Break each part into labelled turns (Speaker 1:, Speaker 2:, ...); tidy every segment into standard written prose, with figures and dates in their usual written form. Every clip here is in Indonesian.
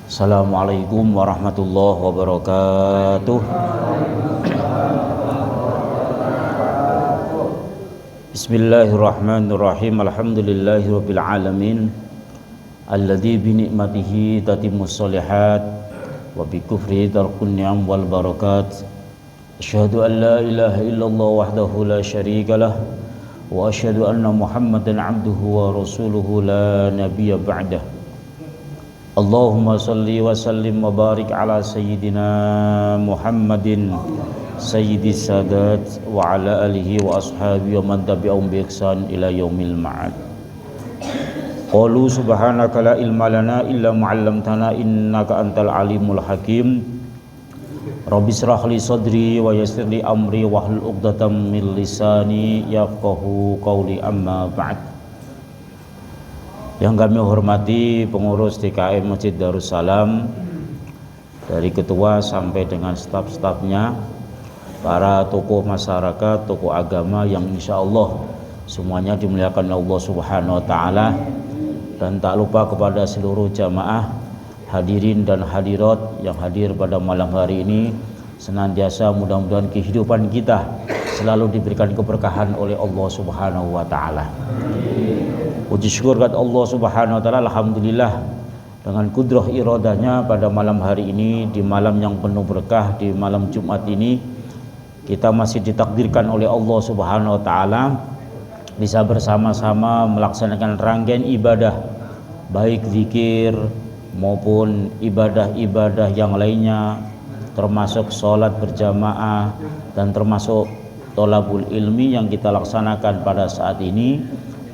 Speaker 1: Assalamualaikum warahmatullahi wabarakatuh. Bismillahirrahmanirrahim. Alhamdulillahirabbil alamin. Alladzi bi ni'matihi tatimmus shalihat wa bi kufrihi tarkun ni'am wal barakat. Asyhadu an la ilaha illallah wahdahu la syarikalah wa asyhadu anna Muhammadan 'abduhu wa rasuluhu la nabiyya ba'dah. Allahumma salli wa sallim wa barik ala sayyidina Muhammadin sayyidis sadat wa ala alihi wa ashabihi wa man tabi'ahum bi ihsan ila yaumil ma'ad. Qalu subhanaka la ilma lana illa ma 'allamtana innaka antal alimul hakim. Rabbi shrah li sadri wa yassir li amri wahlul 'uqdatam min lisani yafqahu qawli, amma ba'd. Yang kami hormati pengurus DKM Masjid Darussalam, dari ketua sampai dengan staf-stafnya, para tokoh masyarakat, tokoh agama yang insya Allah semuanya dimuliakan Allah Subhanahu wa Ta'ala, dan tak lupa kepada seluruh jamaah hadirin dan hadirat yang hadir pada malam hari ini. Senantiasa mudah-mudahan kehidupan kita selalu diberikan keberkahan oleh Allah Subhanahu wa Ta'ala. Puji syukur kepada Allah Subhanahu wa Ta'ala, alhamdulillah dengan kudrah iradanya pada malam hari ini, di malam yang penuh berkah, di malam Jumat ini, kita masih ditakdirkan oleh Allah Subhanahu wa Ta'ala bisa bersama-sama melaksanakan rangkaian ibadah, baik zikir maupun ibadah-ibadah yang lainnya, termasuk sholat berjamaah dan termasuk tholabul ilmi yang kita laksanakan pada saat ini.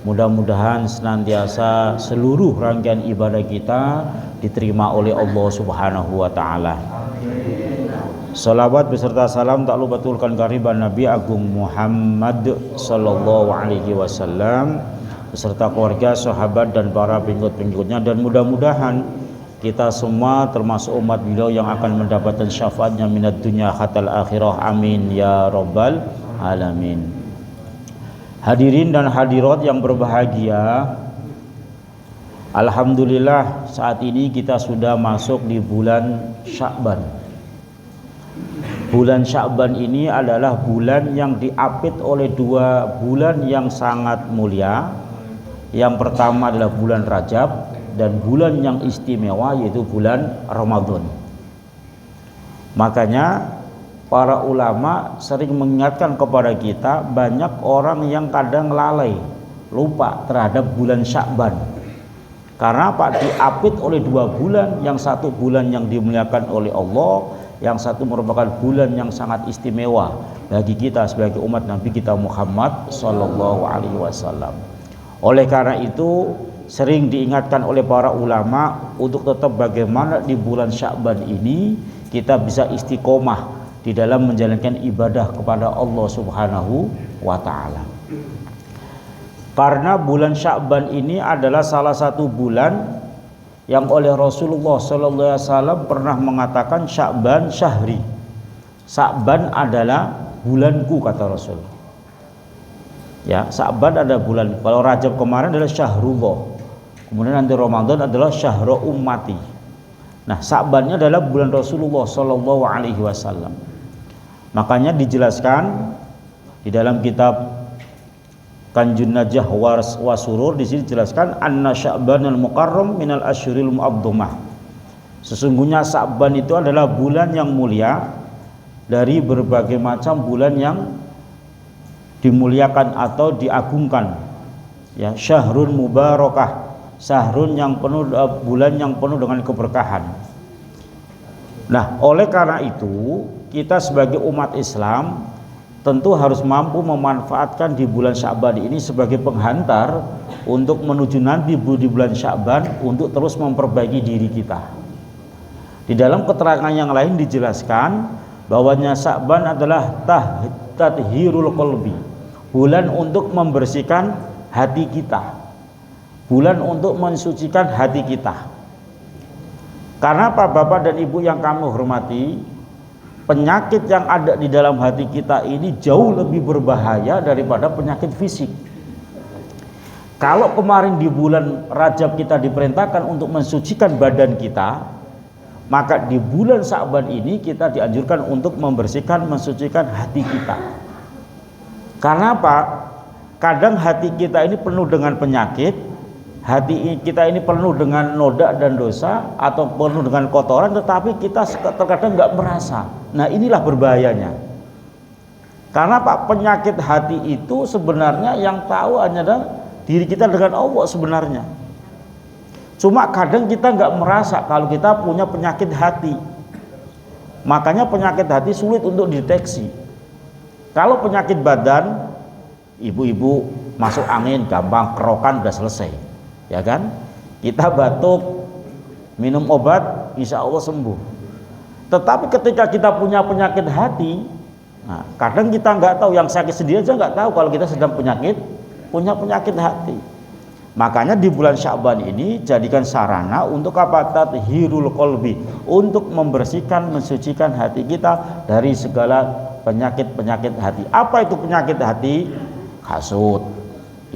Speaker 1: Mudah-mudahan senantiasa seluruh rangkaian ibadah kita diterima oleh Allah Subhanahu wa Ta'ala. Salawat beserta salam tak lupa turunkan kehadiran Nabi Agung Muhammad sallallahu alaihi wasallam beserta keluarga, sahabat dan para pengikut-pengikutnya, dan mudah-mudahan kita semua termasuk umat beliau yang akan mendapatkan syafaatnya minad dunya hatal akhirah, amin ya rabbal alamin. Hadirin dan hadirat yang berbahagia, alhamdulillah saat ini kita sudah masuk di bulan Sya'ban. Bulan Sya'ban ini adalah bulan yang diapit oleh dua bulan yang sangat mulia. Yang pertama adalah bulan Rajab, dan bulan yang istimewa yaitu bulan Ramadan. Makanya para ulama sering mengingatkan kepada kita, banyak orang yang kadang lalai, lupa terhadap bulan Sya'ban. Karena apa? Diapit oleh dua bulan, yang satu bulan yang dimuliakan oleh Allah, yang satu merupakan bulan yang sangat istimewa bagi kita sebagai umat Nabi kita Muhammad sallallahu alaihi wasallam. Oleh karena itu sering diingatkan oleh para ulama untuk tetap bagaimana di bulan Sya'ban ini kita bisa istiqomah di dalam menjalankan ibadah kepada Allah Subhanahu wa Ta'ala. Karena bulan Sya'ban ini adalah salah satu bulan yang oleh Rasulullah sallallahu alaihi wasallam pernah mengatakan Sya'ban syahri. Sya'ban adalah bulanku, kata Rasul. Ya, Sya'ban adalah bulan. Kalau Rajab kemarin adalah syahrullah. Kemudian nanti Ramadan adalah syahru ummati. Nah, Sya'bannya adalah bulan Rasulullah sallallahu alaihi wasallam. Makanya dijelaskan di dalam kitab Kanjun Najah Wasurur, di sini dijelaskan anna Sya'banal mukarram minal asyuril mu'azzamah. Sesungguhnya Sya'ban itu adalah bulan yang mulia dari berbagai macam bulan yang dimuliakan atau diagungkan. Ya, syahrun mubarakah, syahrun yang penuh, bulan yang penuh dengan keberkahan. Nah, oleh karena itu kita sebagai umat Islam tentu harus mampu memanfaatkan di bulan Sya'ban ini sebagai penghantar untuk menuju nanti di bulan Sya'ban untuk terus memperbaiki diri kita. Di dalam keterangan yang lain dijelaskan bahwanya Sya'ban adalah tathhirul qalbi, bulan untuk membersihkan hati kita, bulan untuk mensucikan hati kita. Karena apa, Bapak dan Ibu yang kami hormati, penyakit yang ada di dalam hati kita ini jauh lebih berbahaya daripada penyakit fisik. Kalau kemarin di bulan Rajab kita diperintahkan untuk mensucikan badan kita, Maka di bulan Sya'ban ini kita dianjurkan untuk membersihkan, mensucikan hati kita. Karena apa? Kadang hati kita ini penuh dengan penyakit, hati kita ini penuh dengan noda dan dosa, atau penuh dengan kotoran, tetapi kita terkadang nggak merasa. Nah, inilah berbahayanya. Karena apa? Penyakit hati itu sebenarnya yang tahu hanya diri kita dengan Allah sebenarnya. Cuma kadang kita nggak merasa kalau kita punya penyakit hati. Makanya penyakit hati sulit untuk dideteksi. Kalau penyakit badan, ibu-ibu masuk angin gampang, kerokan udah selesai, ya kan? Kita batuk, minum obat, insya Allah sembuh. Tetapi ketika kita punya penyakit hati, nah, kadang kita nggak tahu, yang sakit sendiri aja nggak tahu kalau kita sedang punya penyakit hati. Makanya di bulan Sya'ban ini jadikan sarana untuk apa? Tathhirul qalbi, untuk membersihkan, mensucikan hati kita dari segala penyakit-penyakit hati. Apa itu penyakit hati? Hasud,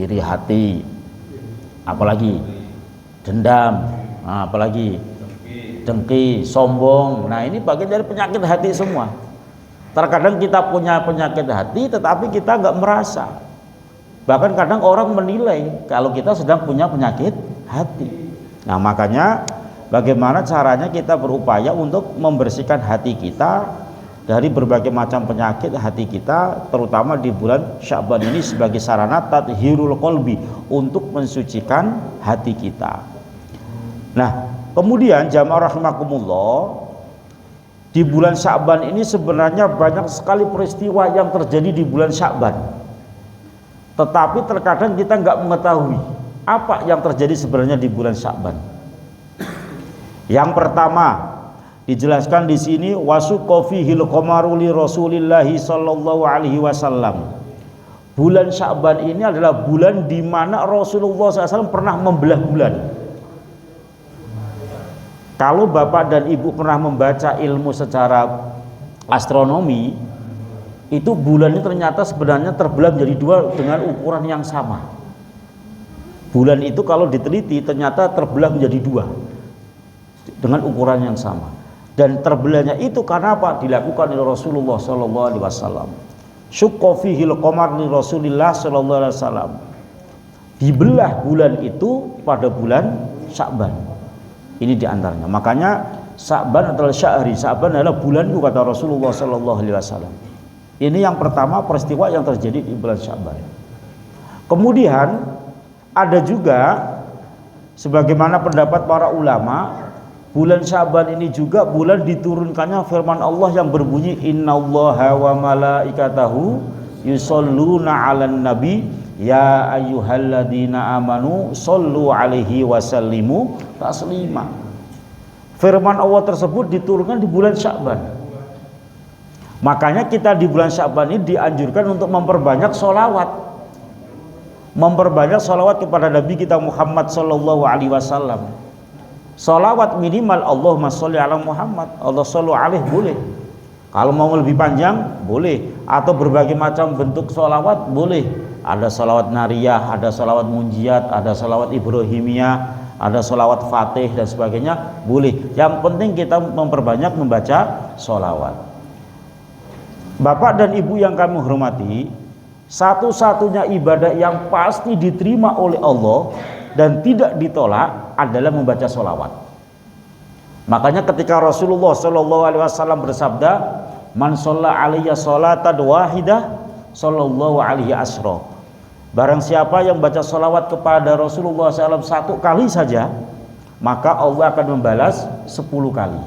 Speaker 1: iri hati, apalagi dendam, apalagi dengki, sombong. Nah, ini bagian dari penyakit hati semua. Terkadang kita punya penyakit hati tetapi kita nggak merasa. Bahkan kadang orang menilai kalau kita sedang punya penyakit hati. Nah, makanya bagaimana caranya kita berupaya untuk membersihkan hati kita dari berbagai macam penyakit hati kita, terutama di bulan Sya'ban ini sebagai sarana tathhirul qalbi, untuk mensucikan hati kita. Nah, kemudian jamaah rahimakumullah, di bulan Sya'ban ini sebenarnya banyak sekali peristiwa yang terjadi di bulan Sya'ban. Tetapi terkadang kita nggak mengetahui apa yang terjadi sebenarnya di bulan Sya'ban. Yang pertama dijelaskan di sini, wasuqa fihil qamaru li Rasulillah sallallahu alaihi wasallam. Bulan Sya'ban ini adalah bulan di mana Rasulullah SAW pernah membelah bulan. Kalau Bapak dan Ibu pernah membaca ilmu secara astronomi, itu bulan ini ternyata sebenarnya terbelah menjadi dua dengan ukuran yang sama. Bulan itu kalau diteliti ternyata terbelah menjadi dua dengan ukuran yang sama. Dan terbelahnya itu karena apa? Dilakukan oleh Rasulullah sallallahu alaihi wasallam. Syuqqa fihil qamar li Rasulillah sallallahu alaihi wasallam. Dibelah bulan itu pada bulan Sya'ban. Ini diantaranya. Makanya Sya'ban adalah syahri. Sya'ban adalah bulanku, kata Rasulullah sallallahu alaihi wasallam. Ini yang pertama peristiwa yang terjadi di bulan Sya'ban. Kemudian ada juga sebagaimana pendapat para ulama, bulan Sya'ban ini juga bulan diturunkannya firman Allah yang berbunyi innallaha wa malaikatahu yusholluna 'alan nabi ya ayyuhalladzina amanu shollu 'alaihi wasallimu taslima. Firman Allah tersebut diturunkan di bulan Sya'ban. Makanya kita di bulan Sya'ban ini dianjurkan untuk memperbanyak sholawat, kepada Nabi kita Muhammad sallallahu alaihi wasallam. Sholawat minimal Allahumma sholli ala Muhammad, Allah sholli alaihi boleh. Kalau mau lebih panjang boleh, atau berbagai macam bentuk sholawat boleh. Ada sholawat nariyah, ada sholawat munjiat, ada sholawat ibrahimiyah, ada sholawat fatih dan sebagainya, boleh. Yang penting kita memperbanyak membaca sholawat. Bapak dan Ibu yang kami hormati, satu-satunya ibadah yang pasti diterima oleh Allah dan tidak ditolak adalah membaca sholawat. Makanya ketika Rasulullah SAW bersabda, man sholla alaiya sholatan wahidah sallallahu alaihi asra. Barang siapa yang baca sholawat kepada Rasulullah SAW satu kali saja, maka Allah akan membalas 10 kali.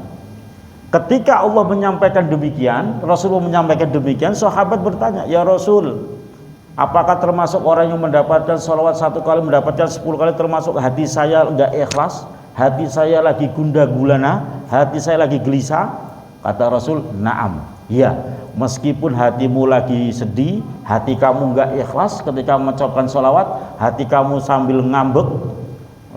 Speaker 1: Ketika Allah menyampaikan demikian, Rasulullah menyampaikan demikian, sahabat bertanya, ya Rasul, apakah termasuk orang yang mendapatkan sholawat satu kali mendapatkan 10 kali, termasuk hati saya enggak ikhlas, hati saya lagi gundah gulana, hati saya lagi gelisah? Kata Rasul, na'am, ya, meskipun hatimu lagi sedih, hati kamu enggak ikhlas ketika mengucapkan sholawat, hati kamu sambil ngambek,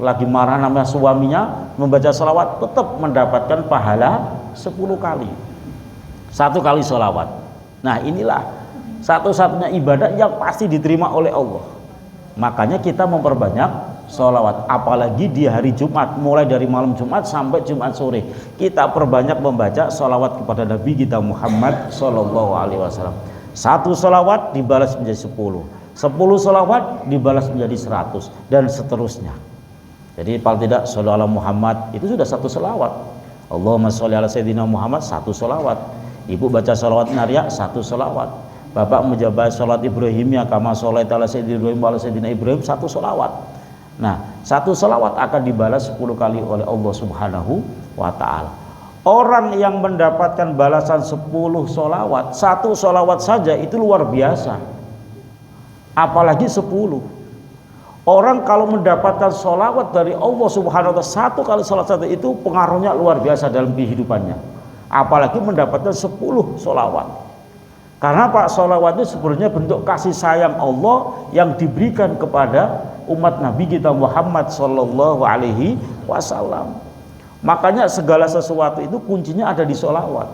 Speaker 1: lagi marah namanya suaminya, membaca sholawat, tetap mendapatkan pahala 10 kali. Satu kali sholawat. Nah, inilah satu-satunya ibadah yang pasti diterima oleh Allah. Makanya kita memperbanyak sholawat, apalagi di hari Jumat, mulai dari malam Jumat sampai Jumat sore kita perbanyak membaca sholawat kepada Nabi kita Muhammad Sallallahu Alaihi Wasallam. Satu sholawat dibalas menjadi 10, 10 sholawat dibalas menjadi 100, dan seterusnya. Jadi paling tidak sholawat Muhammad itu sudah satu sholawat. Allahumma sholli ala sayyidina Muhammad, satu sholawat. Ibu baca sholawat Naria, satu sholawat. Bapak menjabat sholawat Ibrahim ya kama sholait ala sayyidina Ibrahim wa ala sayyidina Ibrahim, satu sholawat. Nah, satu sholawat akan dibalas 10 kali oleh Allah Subhanahu wa ta'ala. Orang yang mendapatkan balasan 10 sholawat, satu sholawat saja itu luar biasa, apalagi 10. Orang kalau mendapatkan sholawat dari Allah Subhanahu wa ta'ala, satu kali sholawat saja itu pengaruhnya luar biasa dalam kehidupannya, apalagi mendapatkan 10 sholawat. Karena Pak, sholawat itu sebenarnya bentuk kasih sayang Allah yang diberikan kepada umat Nabi kita Muhammad Sallallahu Alaihi Wasallam. Makanya segala sesuatu itu kuncinya ada di sholawat.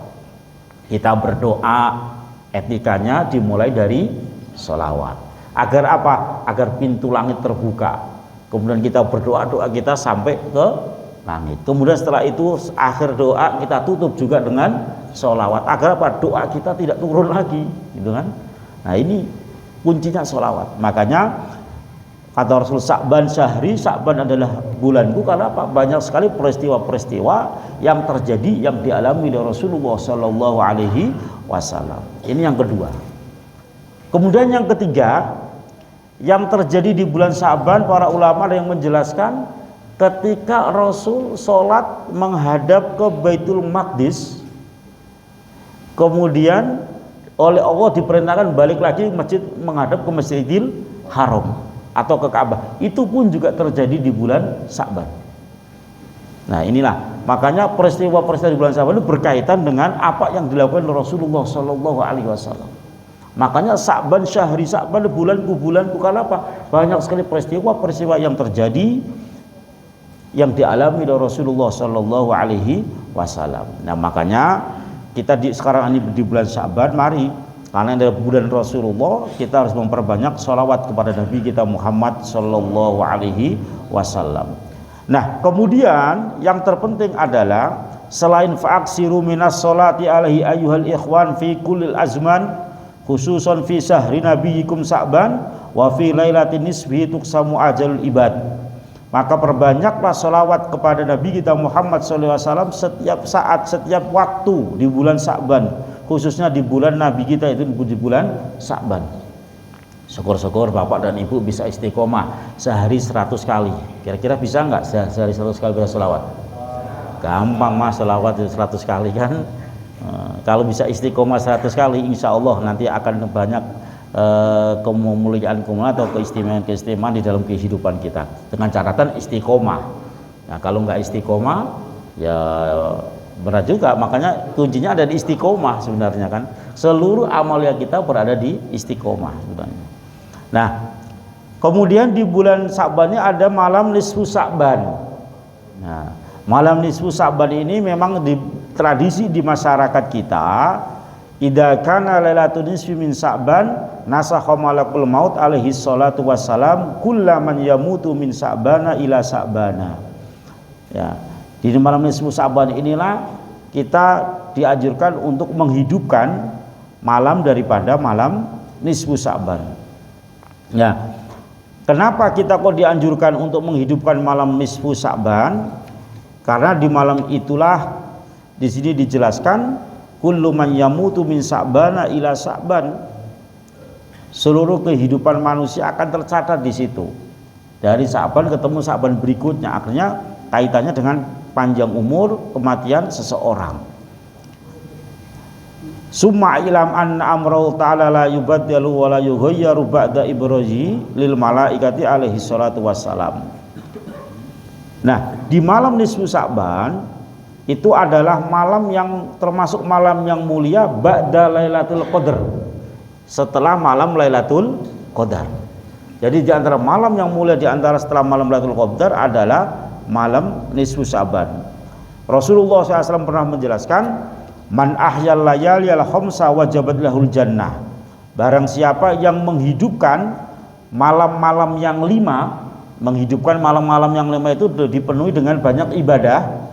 Speaker 1: Kita berdoa, etikanya dimulai dari sholawat. Agar apa? Agar pintu langit terbuka. Kemudian kita berdoa kita sampai ke langit. Kemudian setelah itu akhir doa kita tutup juga dengan sholawat. Agar apa? Doa kita tidak turun lagi, gitu kan? Nah, ini kuncinya sholawat. Makanya kata Rasul, Sa'ban syahri, Sa'ban adalah bulanku. Karena apa? Banyak sekali peristiwa-peristiwa yang terjadi, yang dialami oleh Rasulullah Sallallahu Alaihi Wasallam. Ini yang kedua. Kemudian yang ketiga, yang terjadi di bulan Sa'ban, para ulama ada yang menjelaskan ketika Rasul sholat menghadap ke Baitul Maqdis, kemudian oleh Allah diperintahkan balik lagi masjid menghadap ke Masjidil Haram atau ke Ka'bah. Itu pun juga terjadi di bulan Sa'ban. Nah, inilah makanya peristiwa-peristiwa di bulan Sa'ban itu berkaitan dengan apa yang dilakukan oleh Rasulullah Sallallahu Alaihi Wasallam. Makanya Sa'ban syahri, Sa'ban bulanku. Karena apa? Banyak sekali peristiwa-peristiwa yang terjadi, yang dialami oleh Rasulullah Sallallahu Alaihi Wasallam. Nah, makanya kita sekarang ini di bulan Sa'ban, mari, karena dari bulan Rasulullah, kita harus memperbanyak sholawat kepada Nabi kita Muhammad Sallallahu Alaihi Wasallam. Nah, kemudian yang terpenting adalah selain fa'aksiru minas sholati alaihi ayyuhal ikhwan fi kullil azman, khususan fi syahri nabiyikum Sa'ban wa fi lailatin nisbihi tuqsamu ajalul ibad. Maka perbanyaklah sholawat kepada Nabi kita Muhammad Sallallahu Alaihi Wasallam setiap saat, setiap waktu di bulan Sa'ban, khususnya di bulan Nabi kita itu di bulan Sa'ban. Syukur-syukur Bapak dan Ibu bisa istiqomah sehari 100 kali. Kira-kira bisa nggak sehari 100 kali baca sholawat? Gampang Mas, sholawat 100 kali kan. Kalau bisa istiqomah 100 kali, insya Allah nanti akan banyak kemuliaan atau keistimewaan di dalam kehidupan kita, dengan catatan istiqomah. Nah, kalau nggak istiqomah ya berat juga. Makanya kuncinya ada di istiqomah sebenarnya kan. Seluruh amalia kita berada di istiqomah sebenarnya. Nah, kemudian di bulan Sa'ban ini ada malam nisfu Sa'ban. Nah, malam nisfu Sa'ban ini memang di tradisi di masyarakat kita, idza kana lailatul nisfi min Sa'ban nasakha malakul maut alaihi salatu wassalam kullaman yamutu min Sa'bana ila Sa'bana. Ya, di malam nisfu Sa'ban inilah kita dianjurkan untuk menghidupkan malam daripada malam nisfu Sa'ban. Ya, kenapa kita kok dianjurkan untuk menghidupkan malam nisfu Sa'ban? Karena di malam itulah di sini dijelaskan kullu man yamutu min Sa'bana ila Sa'ban. Seluruh kehidupan manusia akan tercatat di situ. Dari Sa'ban ketemu Sa'ban berikutnya, akhirnya kaitannya dengan panjang umur, kematian seseorang. Summa ilam anna amrahu ta'ala la yubaddalu wa la yughayyaru ba'da ibraji lil malaikati alaihi salatu wassalam. Nah, di malam nisfu Sa'ban itu adalah malam yang termasuk malam yang mulia ba'da Lailatul Qadar, setelah malam Lailatul Qadar. Jadi di antara malam yang mulia di antara setelah malam Lailatul Qadar adalah malam nisfu Sa'ban. Rasulullah SAW pernah menjelaskan, man ahyal layali al khamsa wajabat lahul jannah. Barang siapa yang menghidupkan malam-malam yang 5, menghidupkan malam-malam yang 5 itu dipenuhi dengan banyak ibadah,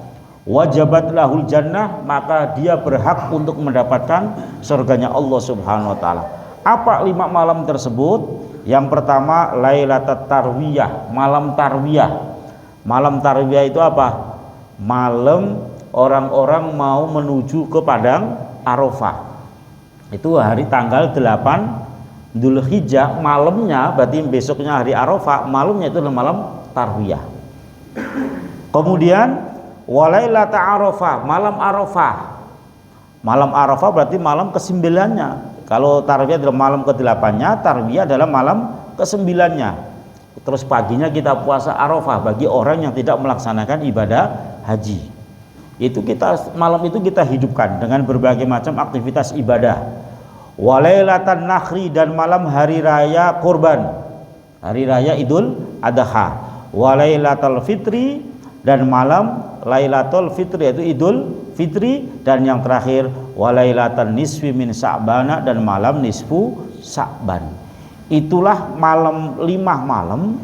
Speaker 1: wajabat lahul jannah, maka dia berhak untuk mendapatkan surganya Allah Subhanahu wa taala. Apa 5 malam tersebut? Yang pertama Lailatul Tarwiyah, malam tarwiyah. Malam tarwiyah itu apa? Malam orang-orang mau menuju ke padang Arafah. Itu hari tanggal 8 Dzulhijjah, malamnya berarti besoknya hari Arafah, malamnya itu adalah malam tarwiyah. Kemudian Walailatul Arafah, malam Arafah. Malam Arafah berarti malam ke-9-nya. Kalau tarwiyah adalah malam ke-8-nya, tarwiyah adalah malam ke-9-nya. Terus paginya kita puasa Arafah bagi orang yang tidak melaksanakan ibadah haji. Itu malam itu kita hidupkan dengan berbagai macam aktivitas ibadah. Walailatan Nakhri, dan malam hari raya kurban, hari raya Idul Adha. Walailatul Fitri, dan malam Lailatul Fitri yaitu Idul Fitri, dan yang terakhir Walailatan Nisfi min Sa'bana, dan malam nisfu Sa'ban. Itulah malam 5 malam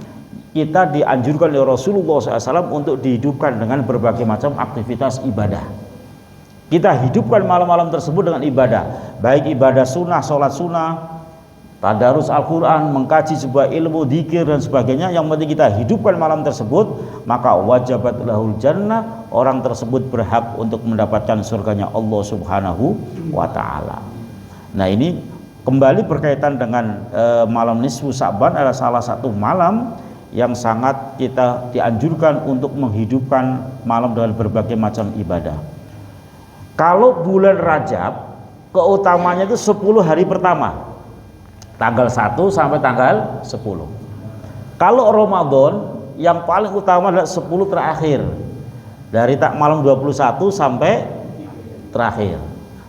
Speaker 1: kita dianjurkan oleh Rasulullah SAW untuk dihidupkan dengan berbagai macam aktivitas ibadah. Kita hidupkan malam-malam tersebut dengan ibadah, baik ibadah sunnah, sholat sunnah, tadarus Al-Quran, mengkaji sebuah ilmu, dzikir dan sebagainya. Yang penting kita hidupkan malam tersebut, maka wajabat lahul jannah, orang tersebut berhak untuk mendapatkan surganya Allah Subhanahu wa ta'ala. Nah, ini kembali berkaitan dengan malam nisfu Sa'ban, adalah salah satu malam yang sangat kita dianjurkan untuk menghidupkan malam dengan berbagai macam ibadah. Kalau bulan Rajab, keutamanya itu 10 hari pertama, tanggal 1 sampai tanggal 10. Kalau Ramadan, yang paling utama adalah 10 terakhir, dari malam 21 sampai terakhir.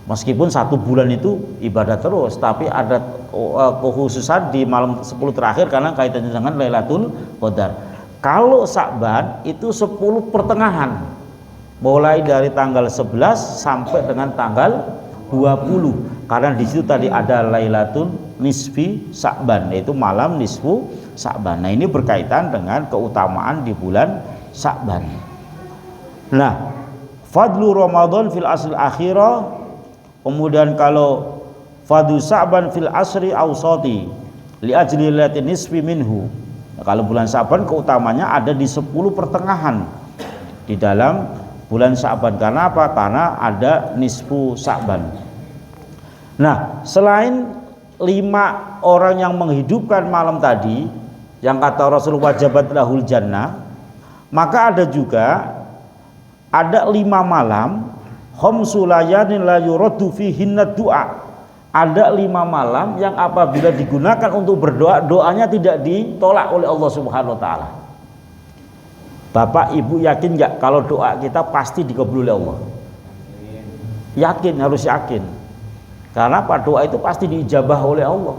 Speaker 1: Meskipun 1 bulan itu ibadah terus, tapi ada kekhususan di malam 10 terakhir karena kaitannya dengan Lailatul Qadar. Kalau Sa'ban itu 10 pertengahan, mulai dari tanggal 11 sampai dengan tanggal 20, karena di situ tadi ada Lailatul Nisfi Sa'ban, yaitu malam nisfu Sa'ban. Nah, ini berkaitan dengan keutamaan di bulan Sa'ban. Nah, fadlu Ramadan fil asr akhirah, kemudian kalau fadlu Sa'ban fil asri awsati li ajli lailatin nisfi minhu. Nah, kalau bulan Sa'ban keutamanya ada di 10 pertengahan di dalam bulan Sa'ban. Karena apa? Karena ada nisfu Sa'ban. Nah, selain 5 orang yang menghidupkan malam tadi, yang kata Rasulullah wajabat lahul jannah, maka ada juga 5 malam khamsu layanin la yuraddu fihinna du'a. Ada 5 malam yang apabila digunakan untuk berdoa, doanya tidak ditolak oleh Allah Subhanahu wa taala. Bapak Ibu yakin nggak kalau doa kita pasti dikabul oleh Allah? Yakin, harus yakin. Karena apa? Doa itu pasti diijabah oleh Allah.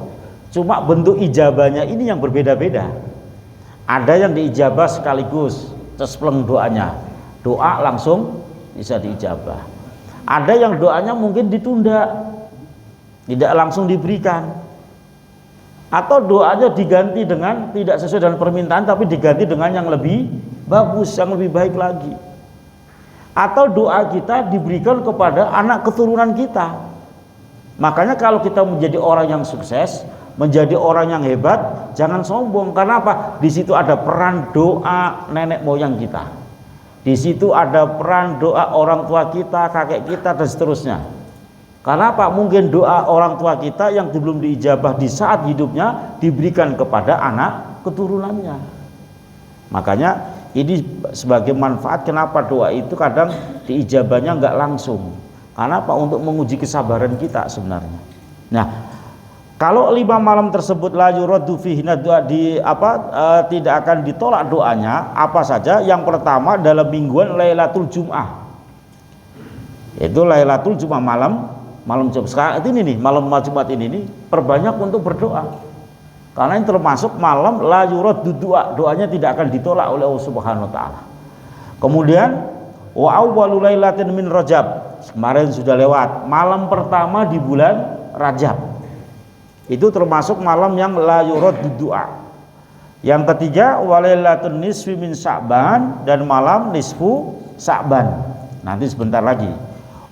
Speaker 1: Cuma bentuk ijabahnya ini yang berbeda-beda. Ada yang diijabah sekaligus, cespleng doanya, doa langsung bisa diijabah. Ada yang doanya mungkin ditunda, tidak langsung diberikan. Atau doanya diganti dengan tidak sesuai dengan permintaan, tapi diganti dengan yang lebih bagus, yang lebih baik lagi. Atau doa kita diberikan kepada anak keturunan kita. Makanya kalau kita menjadi orang yang sukses, menjadi orang yang hebat, jangan sombong. Karena apa? Di situ ada peran doa nenek moyang kita. Di situ ada peran doa orang tua kita, kakek kita, dan seterusnya. Karena apa? Mungkin doa orang tua kita yang belum diijabah di saat hidupnya diberikan kepada anak keturunannya. Makanya ini sebagai manfaat kenapa doa itu kadang diijabahnya nggak langsung. Karena apa? Untuk menguji kesabaran kita sebenarnya. Nah, kalau 5 malam tersebut la yuraddu fihi doa tidak akan ditolak doanya, apa saja? Yang pertama dalam mingguan Lailatul Jum'ah. Itu Lailatul Jum'ah, malam Jumat. Sekarang ini nih, malam Jumat ini perbanyak untuk berdoa. Karena ini termasuk malam la yuraddu doa, doanya tidak akan ditolak oleh Allah Subhanahu wa taala. Kemudian wa awwalu lailatin min Rajab. Kemarin sudah lewat, malam pertama di bulan Rajab. Itu termasuk malam yang la yuraddu doa. Yang ketiga walailatul nisfi min Sya'ban, dan malam nisfu Sya'ban. Nanti sebentar lagi.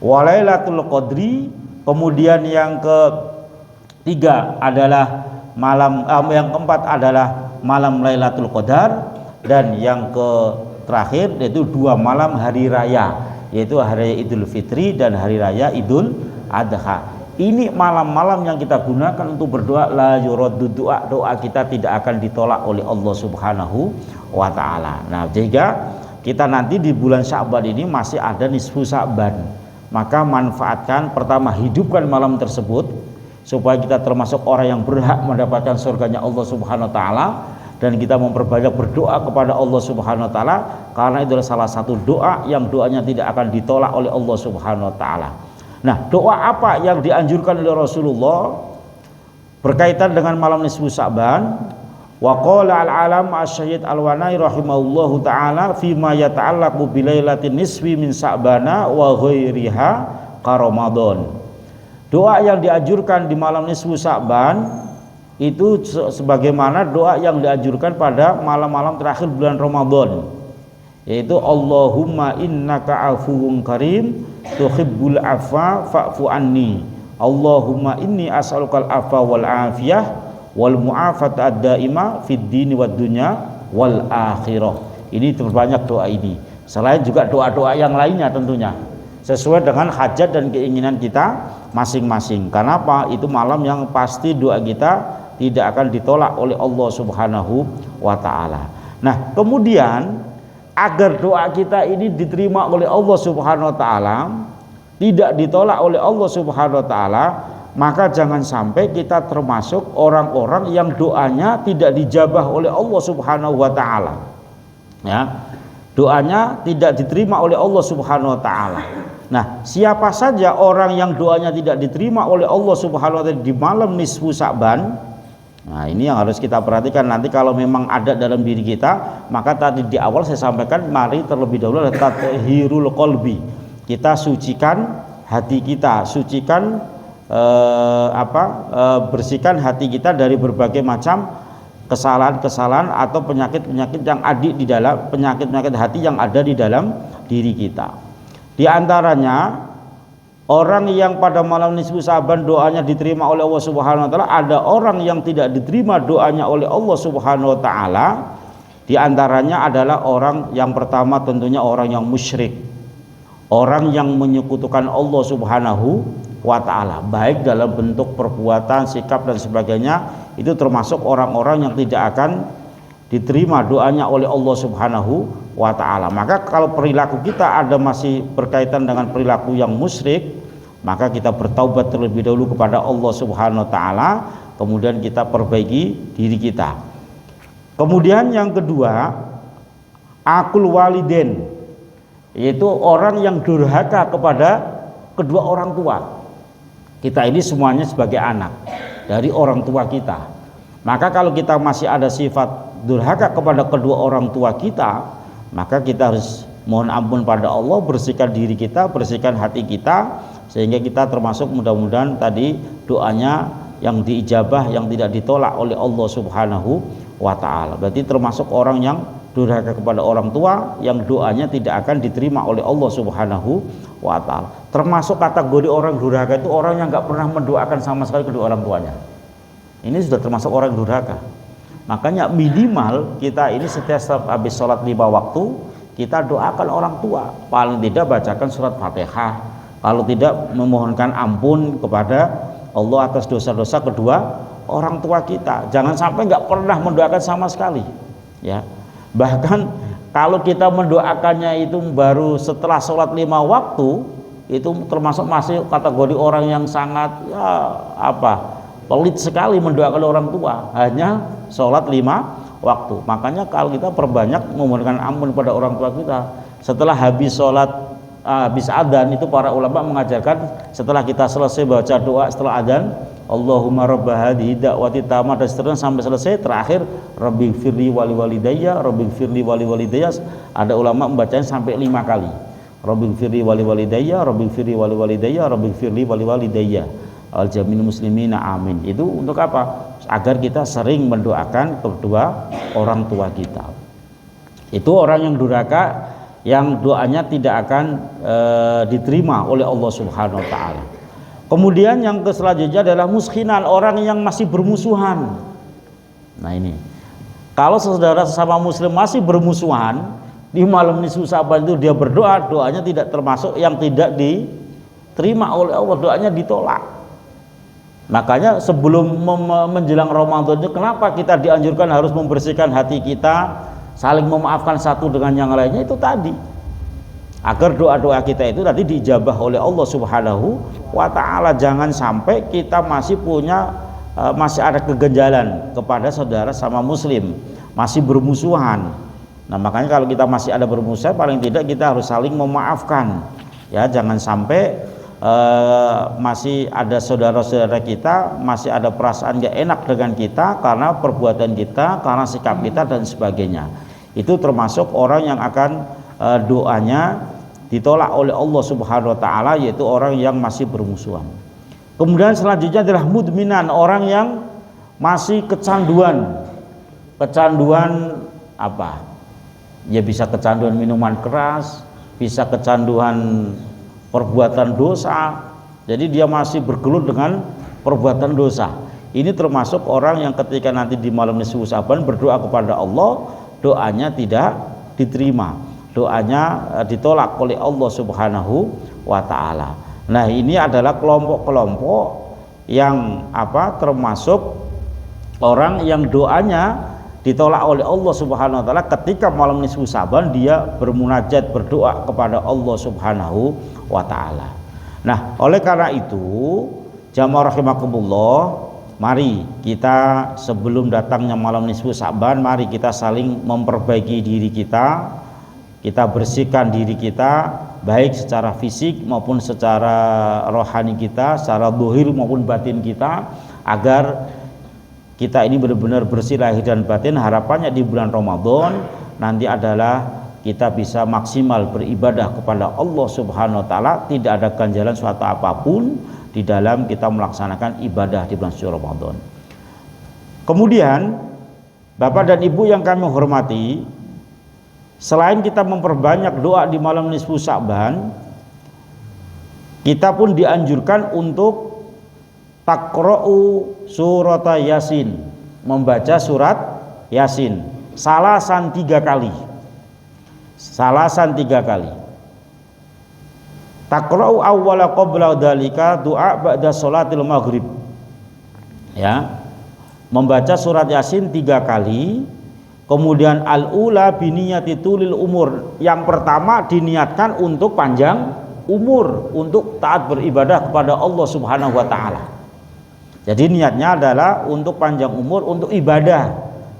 Speaker 1: Walailatul qadri, kemudian yang ketiga adalah malam yang keempat adalah malam Lailatul Qadar, dan yang terakhir yaitu 2 malam hari raya, yaitu hari Idul Fitri dan hari raya Idul Adha. Ini malam-malam yang kita gunakan untuk berdoa. La yuraddu doa kita tidak akan ditolak oleh Allah Subhanahu wa taala. Nah, jika kita nanti di bulan Sya'ban ini masih ada nisfu Sya'ban, maka manfaatkan, pertama hidupkan malam tersebut supaya kita termasuk orang yang berhak mendapatkan surganya Allah Subhanahu wa taala, dan kita memperbanyak berdoa kepada Allah Subhanahu wa taala, karena itu adalah salah satu doa yang doanya tidak akan ditolak oleh Allah Subhanahu wa taala. Nah, doa apa yang dianjurkan oleh Rasulullah berkaitan dengan malam nisfu Sya'ban? Wa qala al-alam asy-syahid al-Wanai rahimahullahu taala fi ma yata'allaqu bi lailatin nisfi min Sya'bana wa ghairiha ka Ramadan. Doa yang dianjurkan di malam nisfu Sya'ban itu sebagaimana doa yang dianjurkan pada malam-malam terakhir bulan Ramadan, yaitu Allahumma innaka afuwun karim tuhibbul afwa fa'fu anni, Allahumma inni as'alukal afwa wal afiyah wal mu'afata ad-daimah fid dini wad dunya wal akhirah. Ini terbanyak doa ini, selain juga doa-doa yang lainnya tentunya sesuai dengan hajat dan keinginan kita masing-masing. Kenapa? Itu malam yang pasti doa kita tidak akan ditolak oleh Allah Subhanahu wa taala. Nah, kemudian agar doa kita ini diterima oleh Allah Subhanahu wa taala, tidak ditolak oleh Allah Subhanahu wa taala, maka jangan sampai kita termasuk orang-orang yang doanya tidak dijabah oleh Allah Subhanahu wa taala. Ya. Doanya tidak diterima oleh Allah Subhanahu wa taala. Nah, siapa saja orang yang doanya tidak diterima oleh Allah Subhanahu wa taala di malam nisfu Sya'ban? Nah, ini yang harus kita perhatikan. Nanti kalau memang ada dalam diri kita, maka tadi di awal saya sampaikan, mari terlebih dahulu tathhirul qalbi. Kita sucikan hati kita, sucikan bersihkan hati kita dari berbagai macam kesalahan-kesalahan atau penyakit-penyakit yang ada di dalam, penyakit-penyakit hati yang ada di dalam diri kita. Di antaranya orang yang pada malam nisfu Sya'ban doanya diterima oleh Allah Subhanahu wa taala, ada orang yang tidak diterima doanya oleh Allah Subhanahu wa taala. Di antaranya adalah orang yang pertama tentunya orang yang musyrik, orang yang menyekutukan Allah Subhanahu wa taala, baik dalam bentuk perbuatan, sikap dan sebagainya. Itu termasuk orang-orang yang tidak akan diterima doanya oleh Allah Subhanahu wa taala. Maka kalau perilaku kita ada masih berkaitan dengan perilaku yang musyrik, maka kita bertaubat terlebih dahulu kepada Allah Subhanahu wa taala, kemudian kita perbaiki diri kita. Kemudian yang kedua, akul waliden, yaitu orang yang durhaka kepada kedua orang tua. Kita ini semuanya sebagai anak dari orang tua kita. Maka kalau kita masih ada sifat durhaka kepada kedua orang tua kita, maka kita harus mohon ampun pada Allah, bersihkan diri kita, bersihkan hati kita, sehingga kita termasuk mudah-mudahan tadi doanya yang diijabah, yang tidak ditolak oleh Allah Subhanahu wa taala. Berarti termasuk orang yang durhaka kepada orang tua, yang doanya tidak akan diterima oleh Allah Subhanahu wa taala. Termasuk kategori orang durhaka itu orang yang nggak pernah mendoakan sama sekali kedua orang tuanya. Ini sudah termasuk orang durhaka. Makanya minimal kita ini setiap habis sholat 5 waktu, kita doakan orang tua, paling tidak bacakan surat Fatihah, kalau tidak memohonkan ampun kepada Allah atas dosa-dosa kedua orang tua kita. Jangan sampai nggak pernah mendoakan sama sekali, ya. Bahkan kalau kita mendoakannya itu baru setelah sholat 5 waktu, itu termasuk masih kategori orang yang sangat pelit sekali mendoakan orang tua, hanya sholat 5 waktu. Makanya kalau kita perbanyak memohonkan ampun pada orang tua kita. Setelah habis sholat, habis adzan, itu para ulama mengajarkan setelah kita selesai baca doa setelah adzan, Allahumma rabba hadhihi da'wati tammah, dan seterusnya sampai selesai. Terakhir rabbighfirli wali walidayya, rabbighfirli wali walidayya. Ada ulama membacanya sampai 5 kali. Rabbighfirli wali walidayya, rabbighfirli wali walidayya, rabbighfirli wali walidayya. al jamil muslimina amin. Itu untuk apa? Agar kita sering mendoakan kedua orang tua kita. Itu orang yang durhaka, yang doanya tidak akan diterima oleh Allah Subhanahu wa taala. Kemudian yang selanjutnya adalah muskhinan, orang yang masih bermusuhan. Nah ini, kalau saudara sesama muslim masih bermusuhan di malam nisfu Sa'ban itu dia berdoa, doanya tidak termasuk yang tidak diterima oleh Allah, doanya ditolak. Makanya sebelum menjelang Ramadan itu kenapa kita dianjurkan harus membersihkan hati kita, saling memaafkan satu dengan yang lainnya, itu tadi agar doa-doa kita itu nanti diijabah oleh Allah Subhanahu wa taala. Jangan sampai kita masih masih ada kegenjalan kepada saudara sama muslim, masih bermusuhan. Nah, makanya kalau kita masih ada bermusuhan, paling tidak kita harus saling memaafkan. Ya, jangan sampai masih ada saudara-saudara kita masih ada perasaan gak enak dengan kita karena perbuatan kita, karena sikap kita dan sebagainya. Itu termasuk orang yang akan doanya ditolak oleh Allah Subhanahu wa taala, yaitu orang yang masih bermusuhan. Kemudian selanjutnya adalah mudminan, orang yang masih kecanduan apa? Ya bisa kecanduan minuman keras, bisa kecanduan perbuatan dosa. Jadi dia masih bergelut dengan perbuatan dosa. Ini termasuk orang yang ketika nanti di malam nisfu Sa'ban berdoa kepada Allah, doanya tidak diterima, doanya ditolak oleh Allah Subhanahu wa taala. Nah, ini adalah kelompok-kelompok yang termasuk orang yang doanya ditolak oleh Allah Subhanahu wa taala ketika malam nisfu Sa'ban dia bermunajat, berdoa kepada Allah Subhanahu wa taala. Nah, oleh karena itu jamaah rahimakumullah, mari kita sebelum datangnya malam nisfu Sa'ban, mari kita saling memperbaiki diri kita. Kita bersihkan diri kita baik secara fisik maupun secara rohani kita, secara zahir maupun batin kita, agar kita ini benar-benar bersih lahir dan batin. Harapannya di bulan Ramadan nanti adalah kita bisa maksimal beribadah kepada Allah Subhanahu wa taala, tidak ada ganjalan suatu apapun di dalam kita melaksanakan ibadah di bulan suci Ramadan. Kemudian Bapak dan Ibu yang kami hormati, selain kita memperbanyak doa di malam nisfu Sa'ban, kita pun dianjurkan untuk taqra'u surat Yasin, membaca surat Yasin salasan 3 kali. Salasan 3 kali. Taqra'u awwala qabla dzalika du'a ba'da sholatil maghrib. Ya. Membaca surat Yasin 3 kali. Kemudian al-ula biniyati tulil umur. Yang pertama diniatkan untuk panjang umur, untuk taat beribadah kepada Allah Subhanahu wa taala. Jadi niatnya adalah untuk panjang umur, untuk ibadah.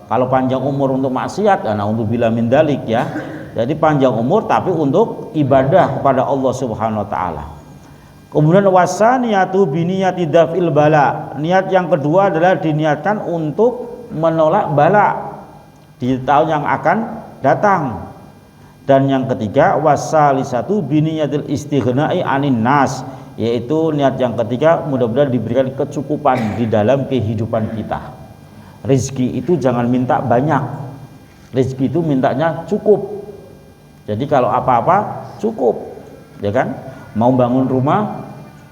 Speaker 1: Kalau panjang umur untuk maksiat, untuk bila min dalik ya. Jadi panjang umur tapi untuk ibadah kepada Allah Subhanahu wa taala. Kemudian wasaniyatu biniyati daf'il bala. Niat yang kedua adalah diniatkan untuk menolak bala di tahun yang akan datang. Dan yang ketiga wasalisatu biniyatil istighna'i anin nas, yaitu niat yang ketiga mudah-mudahan diberikan kecukupan di dalam kehidupan kita. Rezeki itu jangan minta banyak, rezeki itu mintanya cukup. Jadi kalau apa-apa cukup, ya kan? Mau bangun rumah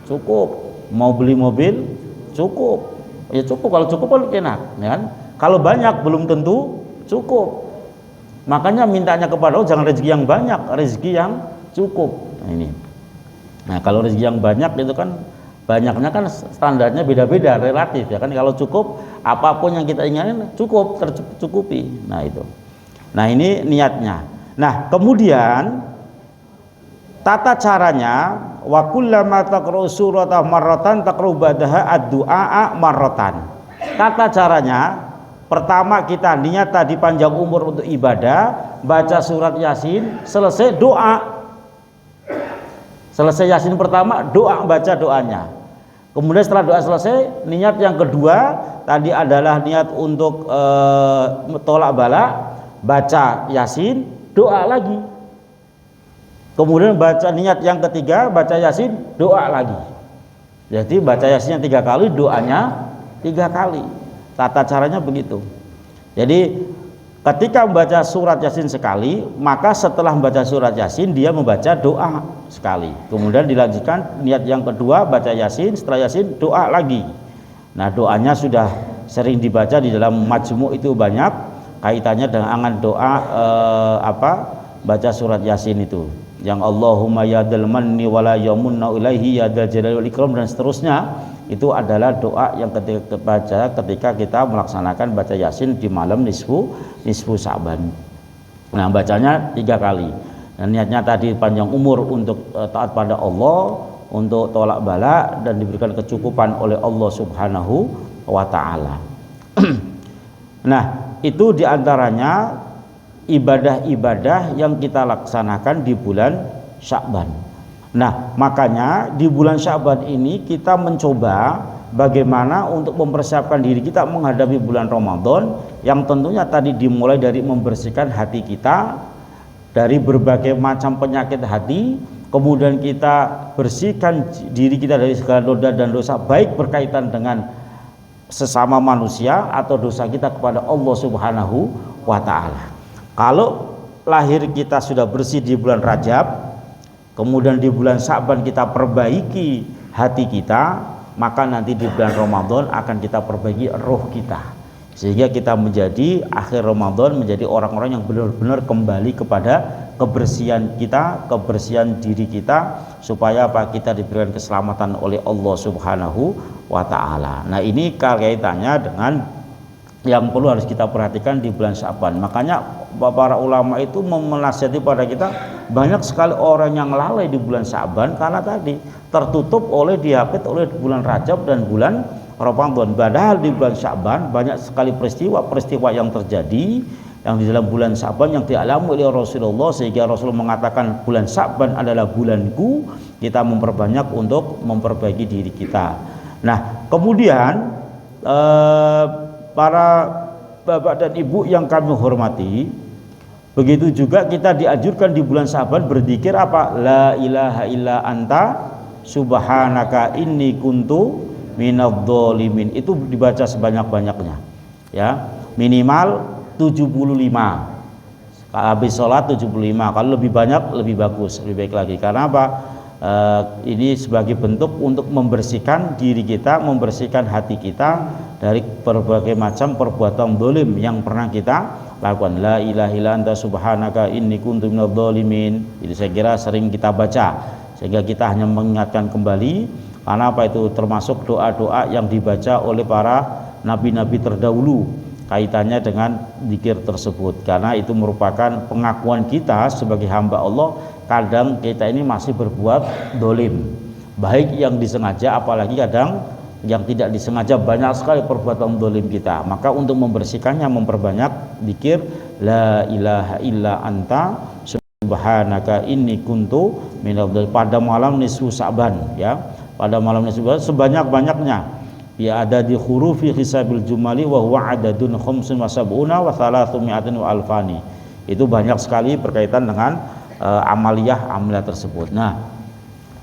Speaker 1: cukup, mau beli mobil cukup, ya cukup. Kalau cukup kan enak, ya kan? Kalau banyak belum tentu cukup. Makanya mintanya kepada Allah jangan rezeki yang banyak, rezeki yang cukup. Nah, ini. Nah, kalau rezeki yang banyak itu kan banyaknya kan standarnya beda-beda, relatif ya kan. Kalau cukup, apapun yang kita inginkan cukup, tercukupi. Nah, itu. Nah, ini niatnya. Nah, kemudian tata caranya wa kullama taqra'u surata marratan taqra'u ba'daha ad-du'a marratan. Tata caranya, pertama kita niat tadi panjang umur untuk ibadah, baca surat Yasin, selesai doa. Selesai Yasin pertama, doa, baca doanya. Kemudian setelah doa selesai, niat yang kedua tadi adalah niat untuk tolak bala, baca Yasin, doa lagi. Kemudian baca niat yang ketiga, baca Yasin, doa lagi. Jadi baca Yasinnya 3 kali, doanya 3 kali. Tata caranya begitu. Jadi ketika membaca surat Yasin sekali, maka setelah membaca surat Yasin dia membaca doa sekali. Kemudian dilanjutkan niat yang kedua baca Yasin, setelah Yasin doa lagi. Nah, doanya sudah sering dibaca di dalam majmu' itu banyak kaitannya dengan doa baca surat Yasin itu. Yang Allahumma ya dzal manni wala yamunna ilaihi ya dzal jalali wal ikram dan seterusnya, itu adalah doa yang ketika baca ketika kita melaksanakan baca Yasin di malam nisfu Sya'ban. Nah, bacanya 3 kali. Dan niatnya tadi panjang umur untuk taat pada Allah, untuk tolak bala dan diberikan kecukupan oleh Allah Subhanahu wa taala. Nah, itu diantaranya ibadah-ibadah yang kita laksanakan di bulan Sya'ban. Nah, makanya di bulan Sya'ban ini kita mencoba bagaimana untuk mempersiapkan diri kita menghadapi bulan Ramadan, yang tentunya tadi dimulai dari membersihkan hati kita dari berbagai macam penyakit hati, kemudian kita bersihkan diri kita dari segala noda dan dosa, baik berkaitan dengan sesama manusia atau dosa kita kepada Allah Subhanahu wa taala. Kalau lahir kita sudah bersih di bulan Rajab, kemudian di bulan Sya'ban kita perbaiki hati kita, maka nanti di bulan Ramadan akan kita perbaiki roh kita, sehingga kita menjadi akhir Ramadan menjadi orang-orang yang benar-benar kembali kepada kebersihan kita, kebersihan diri kita, supaya kita diberikan keselamatan oleh Allah Subhanahu wa taala. Nah, ini kaitannya dengan yang perlu harus kita perhatikan di bulan Sya'ban. Makanya para ulama itu menasihati pada kita, banyak sekali orang yang lalai di bulan Sya'ban karena tadi tertutup oleh dihapit oleh bulan Rajab dan bulan Ramadan. Padahal di bulan Sya'ban banyak sekali peristiwa yang terjadi yang di dalam bulan Sya'ban yang dialami oleh Rasulullah, sehingga Rasul mengatakan bulan Sya'ban adalah bulanku. Kita memperbanyak untuk memperbaiki diri kita. Nah, kemudian para bapak dan ibu yang kami hormati, begitu juga kita dianjurkan di bulan Sya'ban berzikir apa? La ilaha illa anta subhanaka inni kuntu minadh-dhalimin. Itu dibaca sebanyak-banyaknya, ya, minimal 75. Habis sholat 75. Kalau lebih banyak lebih bagus, lebih baik lagi. Karena apa? Ini sebagai bentuk untuk membersihkan diri kita, membersihkan hati kita dari berbagai macam perbuatan zalim yang pernah kita lakukan. La ilaha illa anta subhanaka inni kuntu minadh-dhalimin. Itu saya kira sering kita baca, sehingga kita hanya mengingatkan kembali, karena apa, itu termasuk doa-doa yang dibaca oleh para nabi-nabi terdahulu kaitannya dengan zikir tersebut, karena itu merupakan pengakuan kita sebagai hamba Allah. Kadang kita ini masih berbuat dolim, baik yang disengaja apalagi kadang yang tidak disengaja, banyak sekali perbuatan dolim kita. Maka untuk membersihkannya memperbanyak zikir la ilaha illa anta subhanaka inni kuntu minadh-dhalimin pada malam nisfu Sya'ban, ya, pada malam nisfu Sya'ban sebanyak-banyaknya, ya, ada di hurufi hisabil jumali wa huwa adadun khamsun wa sab'una wa thalathumi'atin wa alfani. Itu banyak sekali berkaitan dengan amaliyah tersebut. Nah,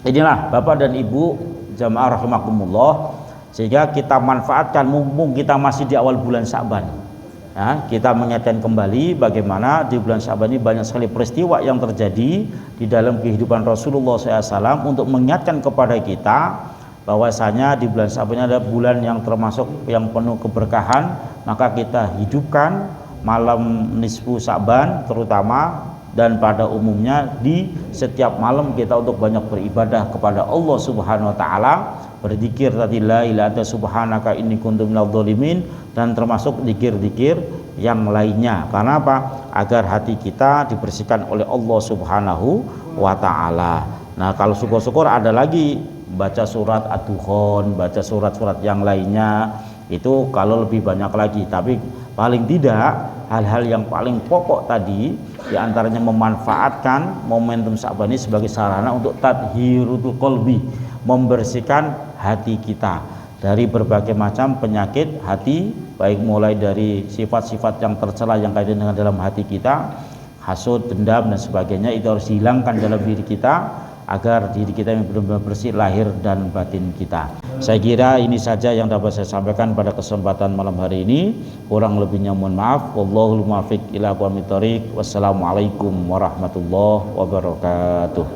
Speaker 1: inilah Bapak dan Ibu jamaah rahimakumullah, sehingga kita manfaatkan mumpung kita masih di awal bulan Sya'ban, ya, kita mengingatkan kembali bagaimana di bulan Sya'ban ini banyak sekali peristiwa yang terjadi di dalam kehidupan Rasulullah SAW untuk mengingatkan kepada kita bahwasanya di bulan Sya'ban ini adalah bulan yang termasuk yang penuh keberkahan. Maka kita hidupkan malam nisfu Sya'ban terutama, dan pada umumnya di setiap malam kita untuk banyak beribadah kepada Allah Subhanahu wa taala, berzikir tadi la ilaha illa subhanaka inni kuntu minadh-dhalimin, dan termasuk zikir-zikir yang lainnya. Karena apa? Agar hati kita dibersihkan oleh Allah Subhanahu wa taala. Nah, kalau syukur-syukur ada lagi baca surat Ad-Dukhan, baca surat-surat yang lainnya, itu kalau lebih banyak lagi. Tapi paling tidak hal-hal yang paling pokok tadi, diantaranya memanfaatkan momentum Sya'ban ini sebagai sarana untuk tadhhirutul qalbi, membersihkan hati kita dari berbagai macam penyakit hati, baik mulai dari sifat-sifat yang tercela yang kaitan dengan dalam hati kita, hasud, dendam dan sebagainya, itu harus dihilangkan dalam diri kita. agar diri kita yang benar-benar bersih lahir dan batin kita. Saya kira ini saja yang dapat saya sampaikan pada kesempatan malam hari ini. Kurang lebihnya mohon maaf. Wallahul muwaffiq ila aqwamit thoriq. Wassalamualaikum warahmatullahi wabarakatuh.